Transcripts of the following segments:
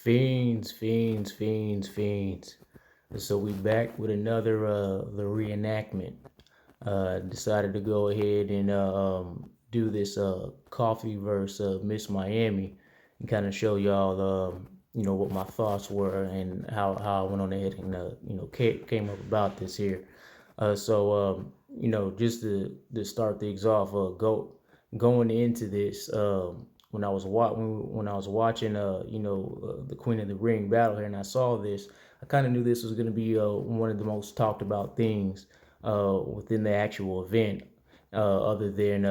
Fiends. So we back with another the reenactment. Decided to go ahead and do this coffee versus Miss Miami and kind of show y'all what my thoughts were and how I went on ahead and came up about this here. Just to start things off, going into this, when I was watching the Queen of the Ring battle here, and I saw this, I kind of knew this was going to be one of the most talked about things within the actual event. Other than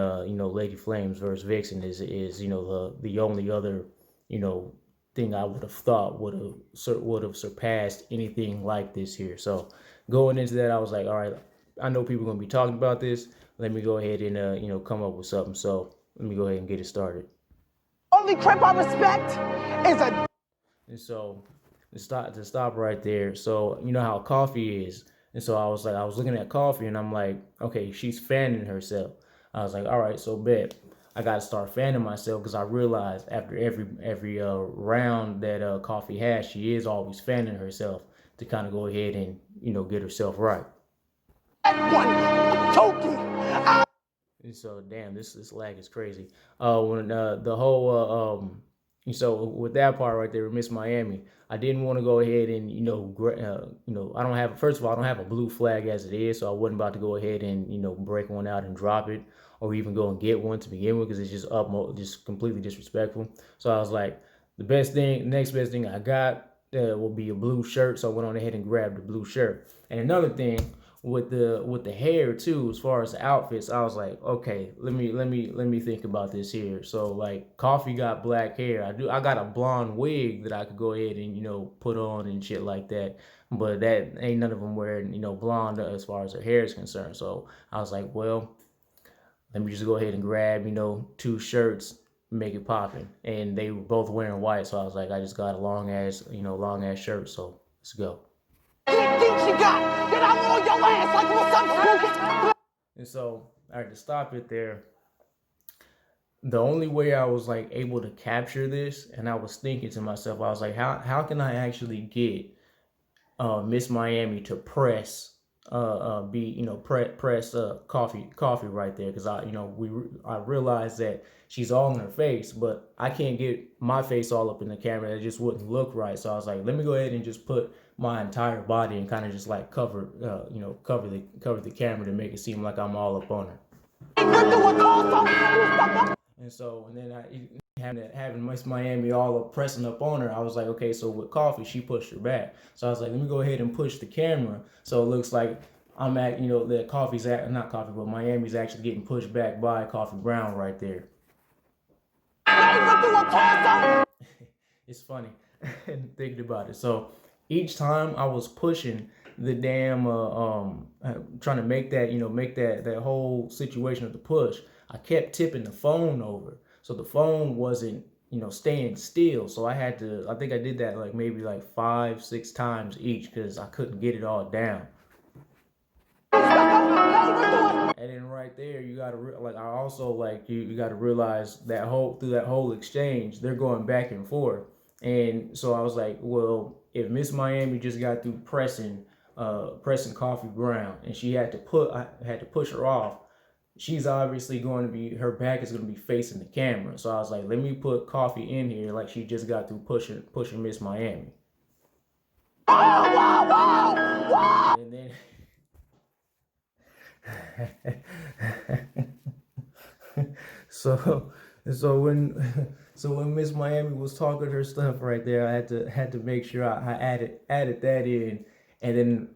Lady Flames versus Vixen is the only other you know thing I would have thought would have surpassed anything like this here. So going into that, I was like, all right, I know people are gonna be talking about this. Let me go ahead and come up with something. So let me go ahead and get it started. Only crip I respect is a. And so to stop right there. So you know how coffee is. And so I was looking at coffee and I'm like, okay, she's fanning herself. I was like, all right, so bet I gotta start fanning myself because I realized after every round that coffee has, she is always fanning herself to kind of go ahead and get herself right. One token. And so damn, this lag is crazy. When the whole so with that part right there, Miss Miami, I didn't want to go ahead and I don't have, first of all, I don't have a blue flag as it is, so I wasn't about to go ahead and break one out and drop it, or even go and get one to begin with, because it's just completely disrespectful. So I was like, the next best thing I got will be a blue shirt. So I went on ahead and grabbed the blue shirt. And another thing with the hair too, as far as the outfits, I was like, okay, let me think about this here. So like Coffee got black hair. I got a blonde wig that I could go ahead and put on and shit like that. But that ain't none of them wearing blonde as far as their hair is concerned. So I was like, well, let me just go ahead and grab two shirts, make it popping. And they were both wearing white, so I was like, I just got a long ass shirt. So let's go. Think she got? Then I'm on your ass like what's up, stupid? And so I had to stop it there. The only way I was like able to capture this, and I was thinking to myself, I was like, how can I actually get Miss Miami to press press coffee right there, because I realized that she's all in her face, but I can't get my face all up in the camera. It just wouldn't look right. So I was like, let me go ahead and just put my entire body and kind of just like cover the camera to make it seem like I'm all up on her. And then having Miss Miami all up pressing up on her, I was like, okay, so with Coffee, she pushed her back. So I was like, let me go ahead and push the camera so it looks like I'm at, that Coffee's at, not Coffee, but Miami's actually getting pushed back by Coffee Brown right there. It's funny thinking about it. So each time I was pushing the damn trying to make that whole situation of the push, I kept tipping the phone over, so the phone wasn't staying still. So I think I did that like maybe like 5-6 times each, because I couldn't get it all down. And then right there, you gotta you gotta realize that through that whole exchange, they're going back and forth. And so I was like, well, if Miss Miami just got through pressing Coffee Brown, and I had to push her off, she's obviously going to be, her back is going to be facing the camera. So I was like, let me put Coffee in here like she just got through pushing Miss Miami. And then so when Miss Miami was talking her stuff right there, I had to make sure I added that in. And then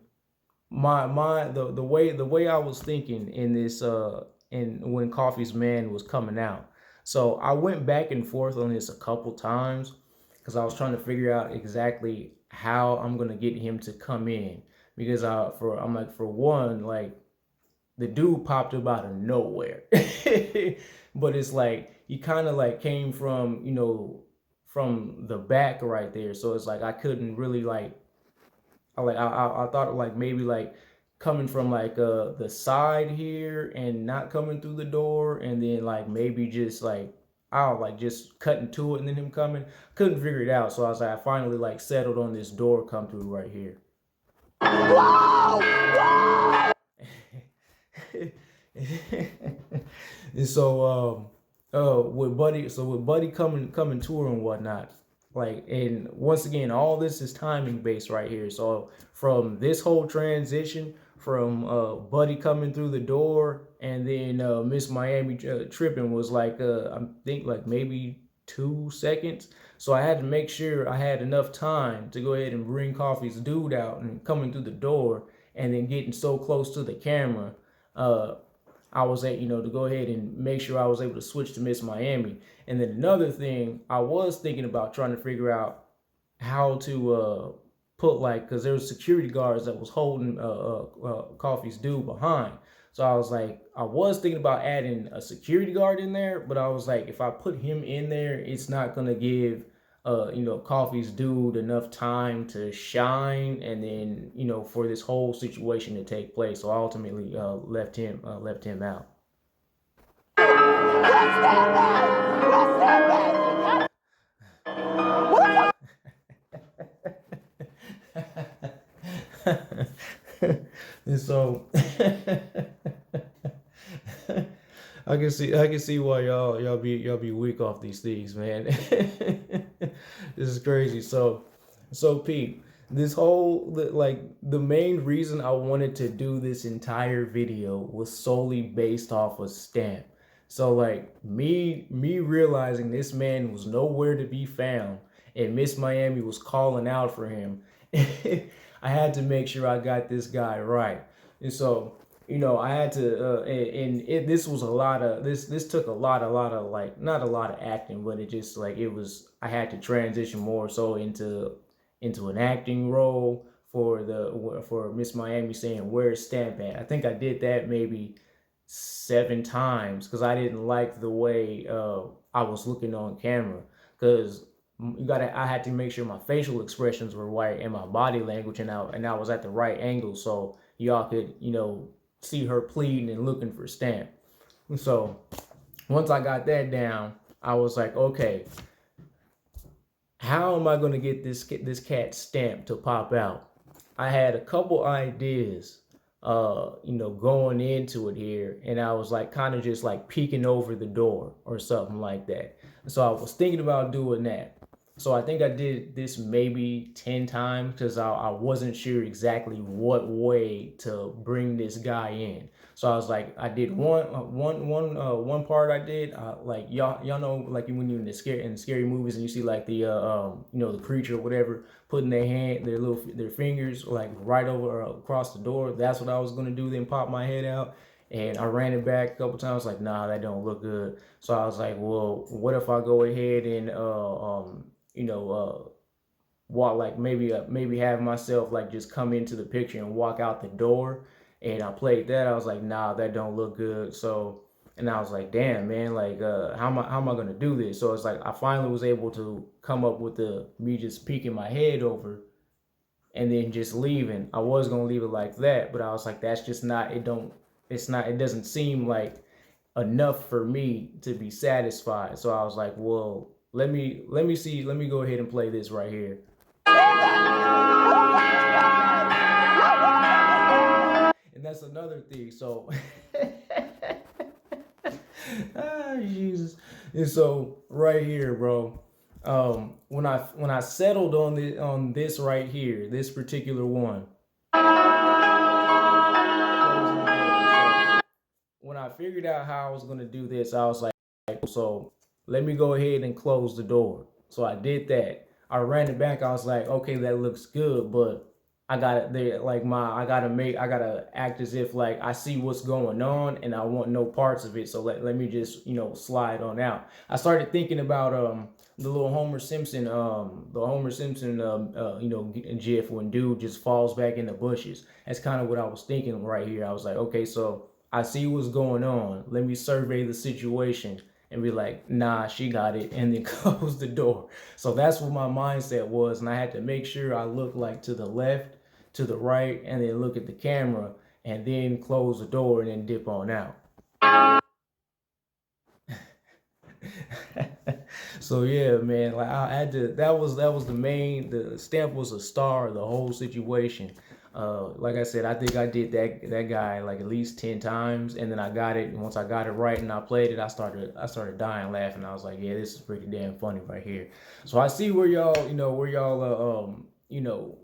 the way I was thinking in this and when Coffee's man was coming out. So I went back and forth on this a couple times because I was trying to figure out exactly how I'm gonna get him to come in, because I'm like, for one, like, the dude popped up out of nowhere. But it's like he kind of like came from from the back right there, so it's like I couldn't really like I thought like maybe like coming from like the side here and not coming through the door, and then like maybe just like out, like just cutting to it and then him coming. Couldn't figure it out, so I was like, I finally like settled on this door come through right here. Whoa! Whoa! And so with Buddy coming to her and whatnot, like, and once again, all this is timing based right here. So from this whole transition from Buddy coming through the door and then Miss Miami tripping was like I think like maybe 2 seconds. So I had to make sure I had enough time to go ahead and bring Coffee's dude out and coming through the door and then getting so close to the camera. Uh, I was at, to go ahead and make sure I was able to switch to Miss Miami. And then another thing, I was thinking about trying to figure out how to put like, because there was security guards that was holding Coffee's dude behind. So I was like, I was thinking about adding a security guard in there, but I was like, if I put him in there, it's not gonna give Coffee's dude enough time to shine, and then for this whole situation to take place. So I ultimately left him out. And so I can see why y'all be weak off these things, man. This is crazy. So Pete, this whole like the main reason I wanted to do this entire video was solely based off of Stamp. So like me realizing this man was nowhere to be found and Miss Miami was calling out for him. I had to make sure I got this guy right. And so I had to, this was a lot of this took a lot of like not a lot of acting, but it just like it was. I had to transition more so into an acting role for Miss Miami saying where's Stamp at. I think I did that maybe 7 times because I didn't like the way I was looking on camera because I had to make sure my facial expressions were right and my body language and I was at the right angle so y'all could see her pleading and looking for Stamp. So once I got that down, I was like, okay, how am I gonna get this cat Stamp to pop out? I had a couple ideas, going into it here, and I was like kind of just like peeking over the door or something like that. So I was thinking about doing that. So I think I did this maybe 10 times because I wasn't sure exactly what way to bring this guy in. So I was like, I did one part I did like y'all know like when you're in scary movies and you see like the creature or whatever putting their fingers like right over across the door. That's what I was gonna do. Then pop my head out. And I ran it back a couple times, like, nah, that don't look good. So I was like, well, what if I go ahead and walk like maybe have myself like just come into the picture and walk out the door. And I played that. I was like, nah, that don't look good. So, and I was like, damn, man, like, how am I gonna do this? So it's like I finally was able to come up with me just peeking my head over and then just leaving. I was gonna leave it like that, but I was like, that's just not. It doesn't seem like enough for me to be satisfied. So I was like, well, let me go ahead and play this right here. And that's another thing. So Jesus. And so right here, bro. When I settled on this right here, this particular one. When I figured out how I was gonna do this, I was like, so let me go ahead and close the door. So I did that. I ran it back. I was like, okay, that looks good, but I gotta there like I gotta act as if like I see what's going on and I want no parts of it. So let me just slide on out. I started thinking about the little Homer Simpson GIF when dude just falls back in the bushes. That's kind of what I was thinking right here. I was like, okay, so I see what's going on. Let me survey the situation and be like, nah, she got it, and then close the door. So that's what my mindset was, and I had to make sure I look like to the left, to the right, and then look at the camera, and then close the door and then dip on out. So yeah, man, like I had to. That was the main. The stamp was a star of the whole situation. Like I said, I think I did that guy like at least 10 times, and then I got it. And once I got it right and I played it, I started dying laughing. I was like, yeah, this is pretty damn funny right here. So I see where y'all, where y'all,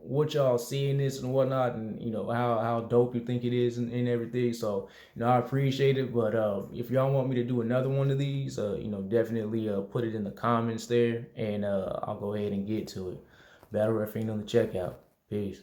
what y'all see in this and whatnot, and how dope you think it is and everything. So I appreciate it. But if y'all want me to do another one of these, definitely put it in the comments there, and I'll go ahead and get to it. Battle refereeing on the checkout. Peace.